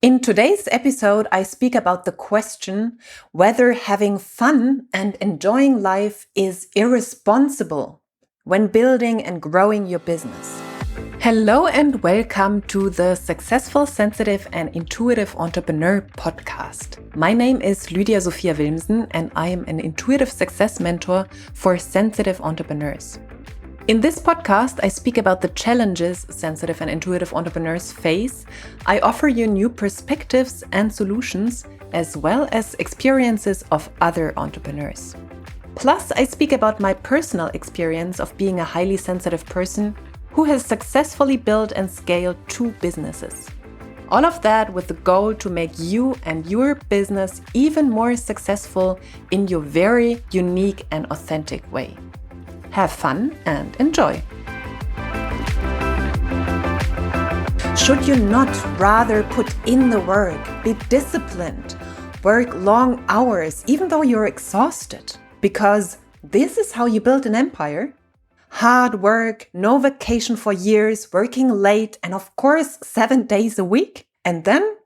In today's episode, I speak about the question whether having fun and enjoying life is irresponsible when building and growing your business. Hello and welcome to the Successful, Sensitive and Intuitive Entrepreneur podcast. My name is Lydia Sophia Wilmsen and I am an intuitive success mentor for sensitive entrepreneurs. In this podcast, I speak about the challenges sensitive and intuitive entrepreneurs face. I offer you new perspectives and solutions, as well as experiences of other entrepreneurs. Plus, I speak about my personal experience of being a highly sensitive person who has successfully built and scaled 2 businesses. All of that with the goal to make you and your business even more successful in your very unique and authentic way. Have fun and enjoy. Should you not rather put in the work, be disciplined, work long hours, even though you're exhausted? Because this is how you build an empire. Hard work, no vacation for years, working late, and of course 7 days a week. And then,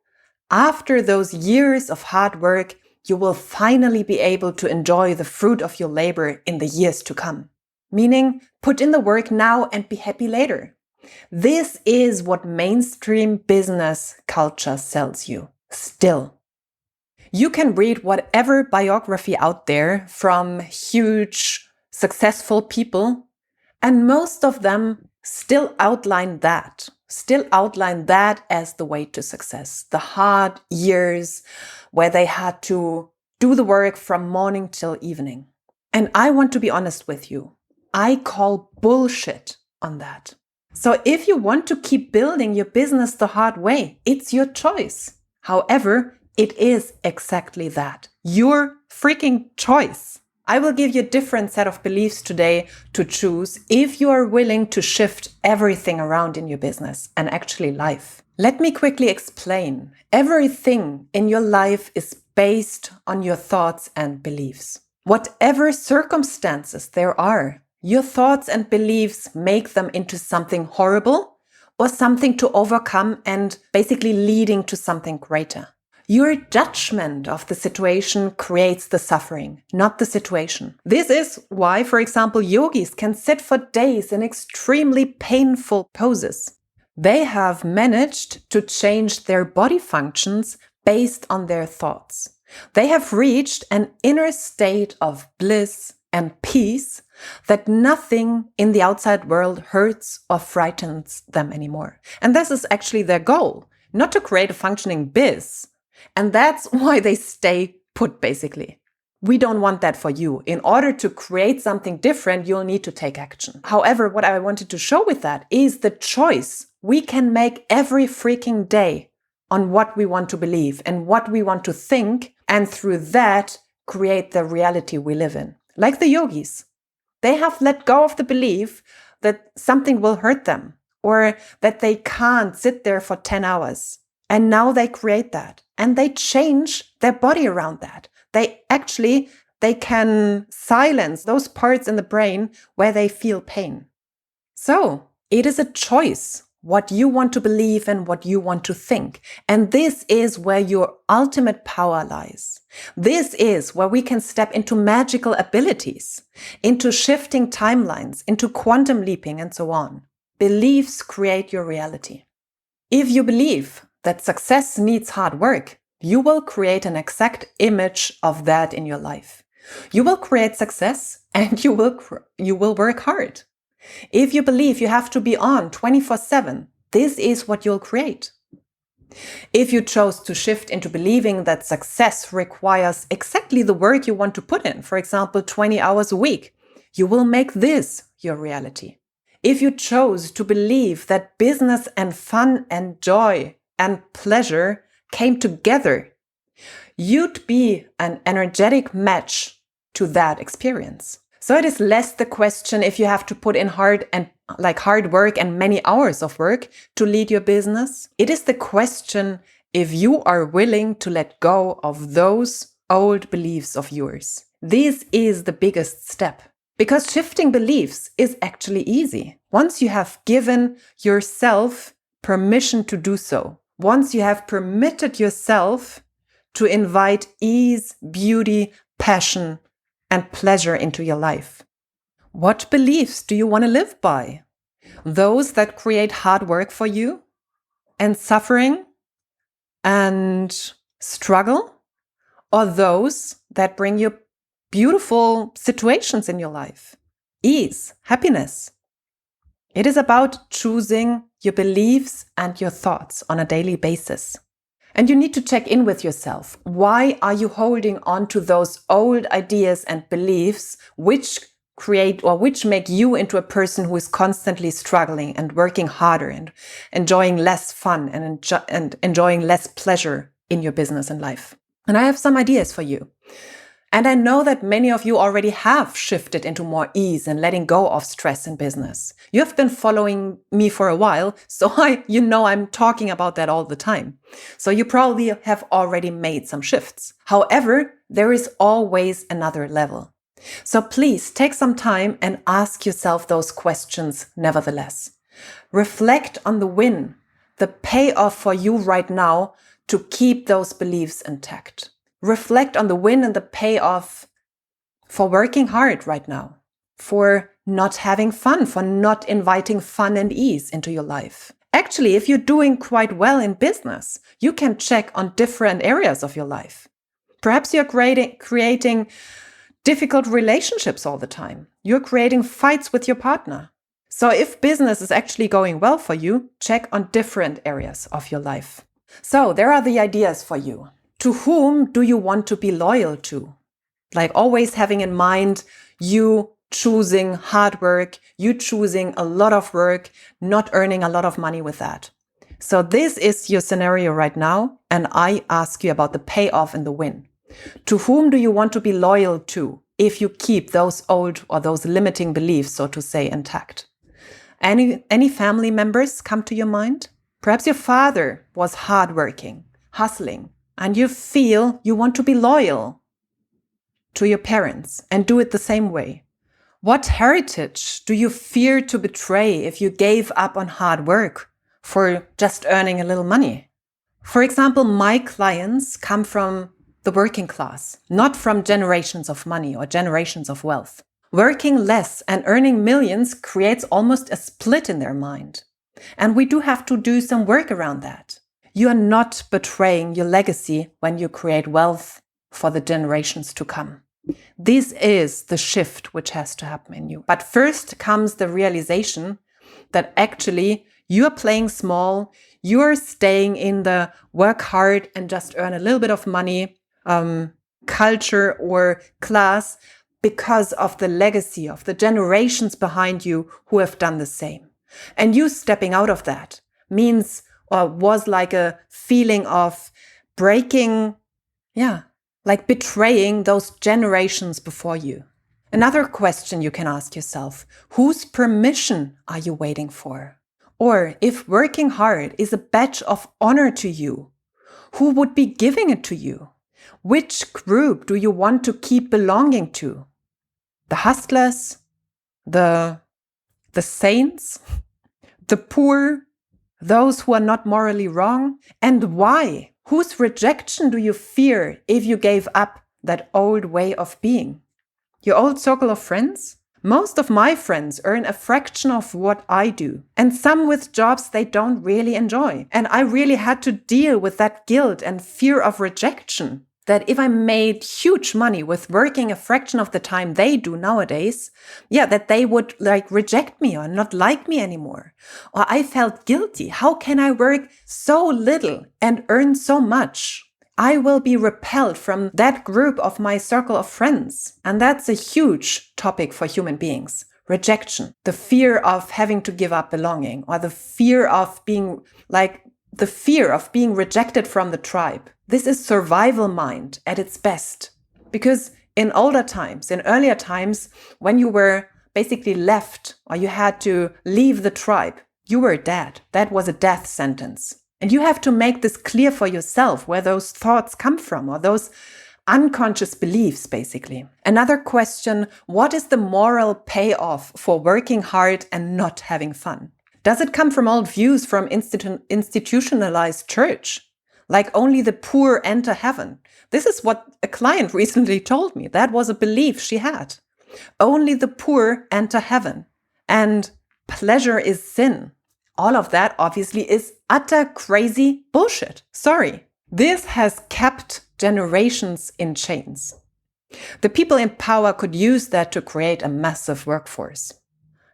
after those years of hard work, you will finally be able to enjoy the fruit of your labor in the years to come. Meaning, put in the work now and be happy later. This is what mainstream business culture sells you. Still. You can read whatever biography out there from huge, successful people, and most of them still outline that as the way to success. The hard years where they had to do the work from morning till evening. And I want to be honest with you. I call bullshit on that. So if you want to keep building your business the hard way, it's your choice. However, it is exactly that. Your freaking choice. I will give you a different set of beliefs today to choose if you are willing to shift everything around in your business and actually life. Let me quickly explain. Everything in your life is based on your thoughts and beliefs. Whatever circumstances there are, your thoughts and beliefs make them into something horrible or something to overcome and basically leading to something greater. Your judgment of the situation creates the suffering, not the situation. This is why, for example, yogis can sit for days in extremely painful poses. They have managed to change their body functions based on their thoughts. They have reached an inner state of bliss and peace that nothing in the outside world hurts or frightens them anymore. And this is actually their goal, not to create a functioning biz. And that's why they stay put, basically. We don't want that for you. In order to create something different, you'll need to take action. However, what I wanted to show with that is the choice we can make every freaking day on what we want to believe and what we want to think, and through that, create the reality we live in. Like the yogis. They have let go of the belief that something will hurt them or that they can't sit there for 10 hours. And now they create that and they change their body around that. They can silence those parts in the brain where they feel pain. So it is a choice what you want to believe and what you want to think. And this is where your ultimate power lies. This is where we can step into magical abilities, into shifting timelines, into quantum leaping, and so on. Beliefs create your reality. If you believe that success needs hard work, you will create an exact image of that in your life. You will create success and you will work hard. If you believe you have to be on 24/7, this is what you'll create. If you chose to shift into believing that success requires exactly the work you want to put in, for example, 20 hours a week, you will make this your reality. If you chose to believe that business and fun and joy and pleasure came together, you'd be an energetic match to that experience. So it is less the question if you have to put in hard work and many hours of work to lead your business. It is the question if you are willing to let go of those old beliefs of yours. This is the biggest step. Because shifting beliefs is actually easy. Once you have given yourself permission to do so, once you have permitted yourself to invite ease, beauty, passion, and pleasure into your life. What beliefs do you want to live by? Those that create hard work for you and suffering and struggle, or those that bring you beautiful situations in your life? Ease, happiness. It is about choosing your beliefs and your thoughts on a daily basis. And you need to check in with yourself. Why are you holding on to those old ideas and beliefs which create or which make you into a person who is constantly struggling and working harder and enjoying less fun and enjoying less pleasure in your business and life? And I have some ideas for you. And I know that many of you already have shifted into more ease and letting go of stress in business. You have been following me for a while, so I'm talking about that all the time. So you probably have already made some shifts. However, there is always another level. So please take some time and ask yourself those questions nevertheless. Reflect on the win, the payoff for you right now to keep those beliefs intact. Reflect on the win and the payoff for working hard right now, for not having fun, for not inviting fun and ease into your life. Actually, if you're doing quite well in business, you can check on different areas of your life. Perhaps you're creating difficult relationships all the time. You're creating fights with your partner. So if business is actually going well for you, check on different areas of your life. So there are the ideas for you. To whom do you want to be loyal to? Like always having in mind you choosing hard work, you choosing a lot of work, not earning a lot of money with that. So this is your scenario right now, and I ask you about the payoff and the win. To whom do you want to be loyal to if you keep those old or those limiting beliefs, so to say, intact? Any family members come to your mind? Perhaps your father was hardworking, hustling, and you feel you want to be loyal to your parents and do it the same way. What heritage do you fear to betray if you gave up on hard work for just earning a little money? For example, my clients come from the working class, not from generations of money or generations of wealth. Working less and earning millions creates almost a split in their mind. And we do have to do some work around that. You are not betraying your legacy when you create wealth for the generations to come. This is the shift which has to happen in you. But first comes the realization that actually you are playing small, you are staying in the work hard and just earn a little bit of money culture or class because of the legacy of the generations behind you who have done the same. And you stepping out of that means or was like a feeling of breaking, like betraying those generations before you. Another question you can ask yourself, whose permission are you waiting for? Or if working hard is a badge of honor to you, who would be giving it to you? Which group do you want to keep belonging to? The hustlers, the saints, the poor, those who are not morally wrong? And why? Whose rejection do you fear if you gave up that old way of being? Your old circle of friends? Most of my friends earn a fraction of what I do, and some with jobs they don't really enjoy. And I really had to deal with that guilt and fear of rejection. That if I made huge money with working a fraction of the time they do nowadays, that they would reject me or not like me anymore. Or I felt guilty. How can I work so little and earn so much? I will be repelled from that group of my circle of friends. And that's a huge topic for human beings. Rejection, the fear of having to give up belonging, or the fear of being rejected from the tribe. This is survival mind at its best. Because in earlier times, when you were basically left or you had to leave the tribe, you were dead. That was a death sentence. And you have to make this clear for yourself where those thoughts come from, or those unconscious beliefs, basically. Another question, what is the moral payoff for working hard and not having fun? Does it come from old views from institutionalized church? Like only the poor enter heaven. This is what a client recently told me. That was a belief she had. Only the poor enter heaven. And pleasure is sin. All of that obviously is utter crazy bullshit. Sorry. This has kept generations in chains. The people in power could use that to create a massive workforce.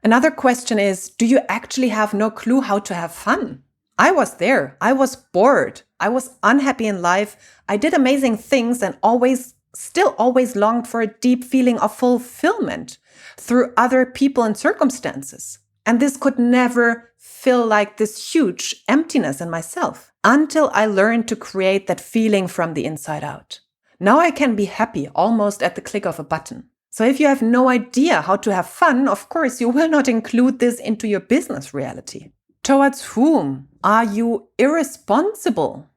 Another question is, do you actually have no clue how to have fun? I was there. I was bored. I was unhappy in life. I did amazing things and still always longed for a deep feeling of fulfillment through other people and circumstances. And this could never feel like this huge emptiness in myself until I learned to create that feeling from the inside out. Now I can be happy almost at the click of a button. So if you have no idea how to have fun, of course, you will not include this into your business reality. Towards whom are you irresponsible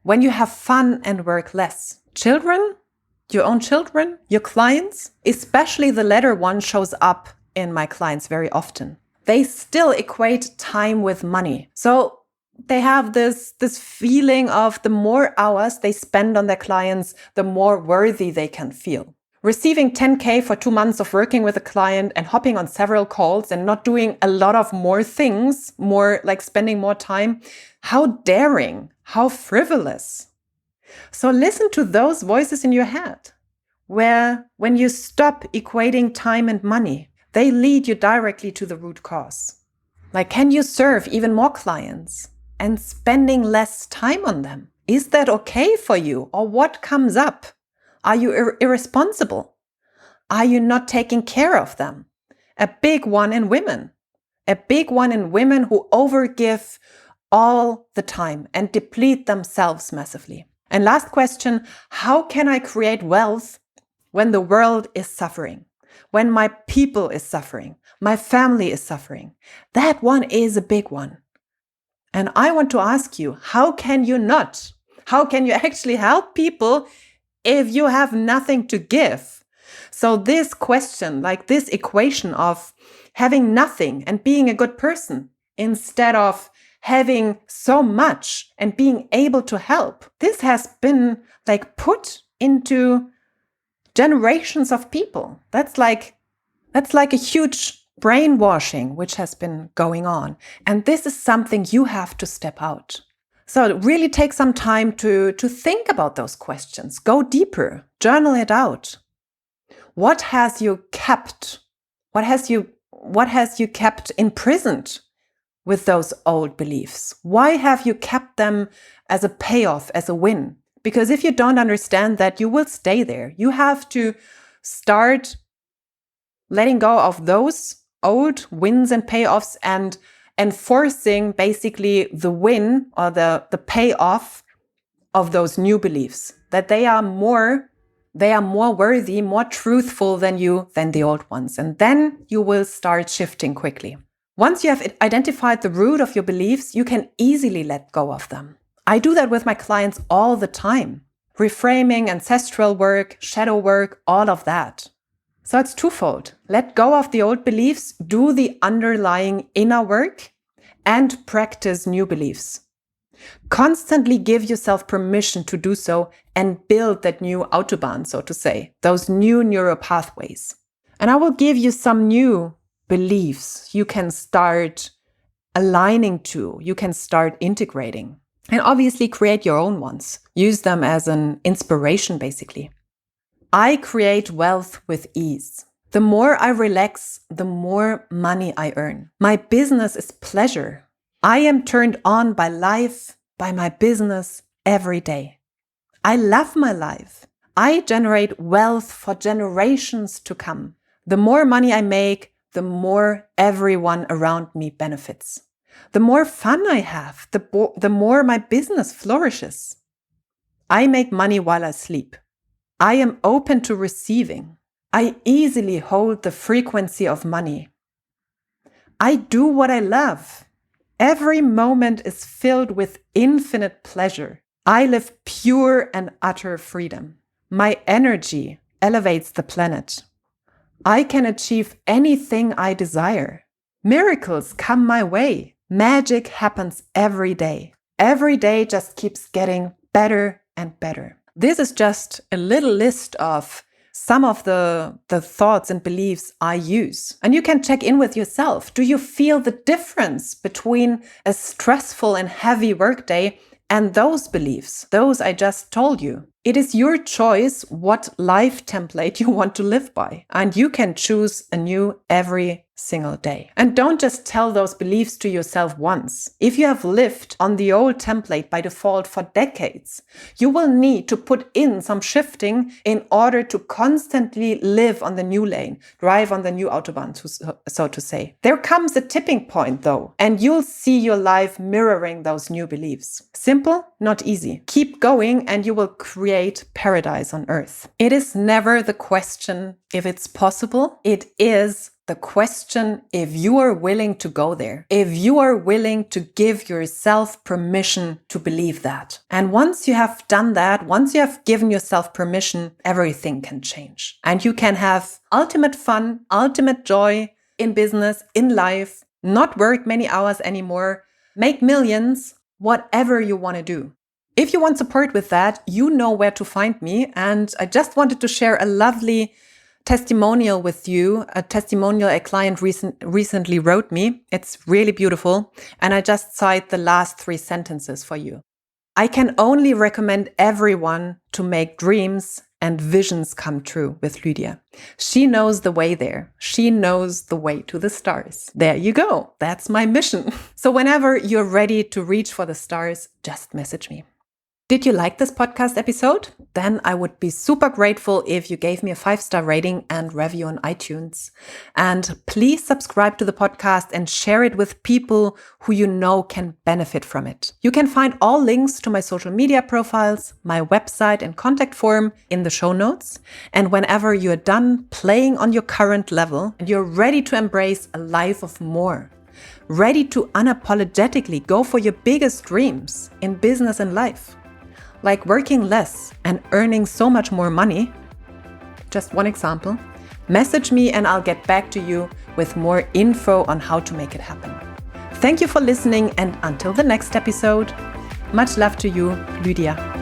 when you have fun and work less? Children? Your own children? Your clients? Especially the latter one shows up in my clients very often. They still equate time with money. So they have this feeling of the more hours they spend on their clients, the more worthy they can feel. Receiving 10K for 2 months of working with a client and hopping on several calls and not doing a lot of more things, more like spending more time. How daring, how frivolous. So listen to those voices in your head, where when you stop equating time and money, they lead you directly to the root cause. Like, can you serve even more clients and spending less time on them? Is that okay for you? Or what comes up? Are you irresponsible? Are you not taking care of them? A big one in women. A big one in women who overgive all the time and deplete themselves massively. And last question, how can I create wealth when the world is suffering? When my people is suffering, my family is suffering? That one is a big one. And I want to ask you, how can you not? How can you actually help people if you have nothing to give? So this question, like this equation of having nothing and being a good person instead of having so much and being able to help, this has been like put into generations of people. That's like a huge brainwashing which has been going on. And this is something you have to step out. So really take some time to think about those questions. Go deeper. Journal it out. What has you kept? What has you kept imprisoned with those old beliefs? Why have you kept them as a payoff, as a win? Because if you don't understand that, you will stay there. You have to start letting go of those old wins and payoffs and enforcing basically the win or the payoff of those new beliefs, that they are more worthy, more truthful than the old ones. And then you will start shifting quickly. Once you have identified the root of your beliefs, you can easily let go of them. I do that with my clients all the time. Reframing, ancestral work, shadow work, all of that. So it's twofold. Let go of the old beliefs, do the underlying inner work, and practice new beliefs. Constantly give yourself permission to do so and build that new autobahn, so to say, those new neural pathways. And I will give you some new beliefs you can start aligning to, you can start integrating. And obviously create your own ones. Use them as an inspiration, basically. I create wealth with ease. The more I relax, the more money I earn. My business is pleasure. I am turned on by life, by my business every day. I love my life. I generate wealth for generations to come. The more money I make, the more everyone around me benefits. The more fun I have, the more my business flourishes. I make money while I sleep. I am open to receiving. I easily hold the frequency of money. I do what I love. Every moment is filled with infinite pleasure. I live pure and utter freedom. My energy elevates the planet. I can achieve anything I desire. Miracles come my way. Magic happens every day. Every day just keeps getting better and better. This is just a little list of some of the thoughts and beliefs I use. And you can check in with yourself. Do you feel the difference between a stressful and heavy workday and those beliefs, those I just told you? It is your choice what life template you want to live by. And you can choose a new every single day. And don't just tell those beliefs to yourself once. If you have lived on the old template by default for decades, you will need to put in some shifting in order to constantly live on the new lane, drive on the new Autobahn, so to say. There comes a tipping point though, and you'll see your life mirroring those new beliefs. Simple, not easy. Keep going and you will create paradise on earth. It is never the question if it's possible. It is the question if you are willing to go there, if you are willing to give yourself permission to believe that. And once you have done that, once you have given yourself permission, everything can change. And you can have ultimate fun, ultimate joy in business, in life, not work many hours anymore, make millions, whatever you want to do. If you want support with that, you know where to find me. And I just wanted to share a lovely testimonial with you, a testimonial a client recently wrote me. It's really beautiful. And I just cite the last 3 sentences for you. I can only recommend everyone to make dreams and visions come true with Lydia. She knows the way there. She knows the way to the stars. There you go. That's my mission. So whenever you're ready to reach for the stars, just message me. Did you like this podcast episode? Then I would be super grateful if you gave me a 5-star rating and review on iTunes. And please subscribe to the podcast and share it with people who you know can benefit from it. You can find all links to my social media profiles, my website and contact form in the show notes. And whenever you're done playing on your current level and you're ready to embrace a life of more, ready to unapologetically go for your biggest dreams in business and life, like working less and earning so much more money, just one example, message me and I'll get back to you with more info on how to make it happen. Thank you for listening, and until the next episode, much love to you, Lydia.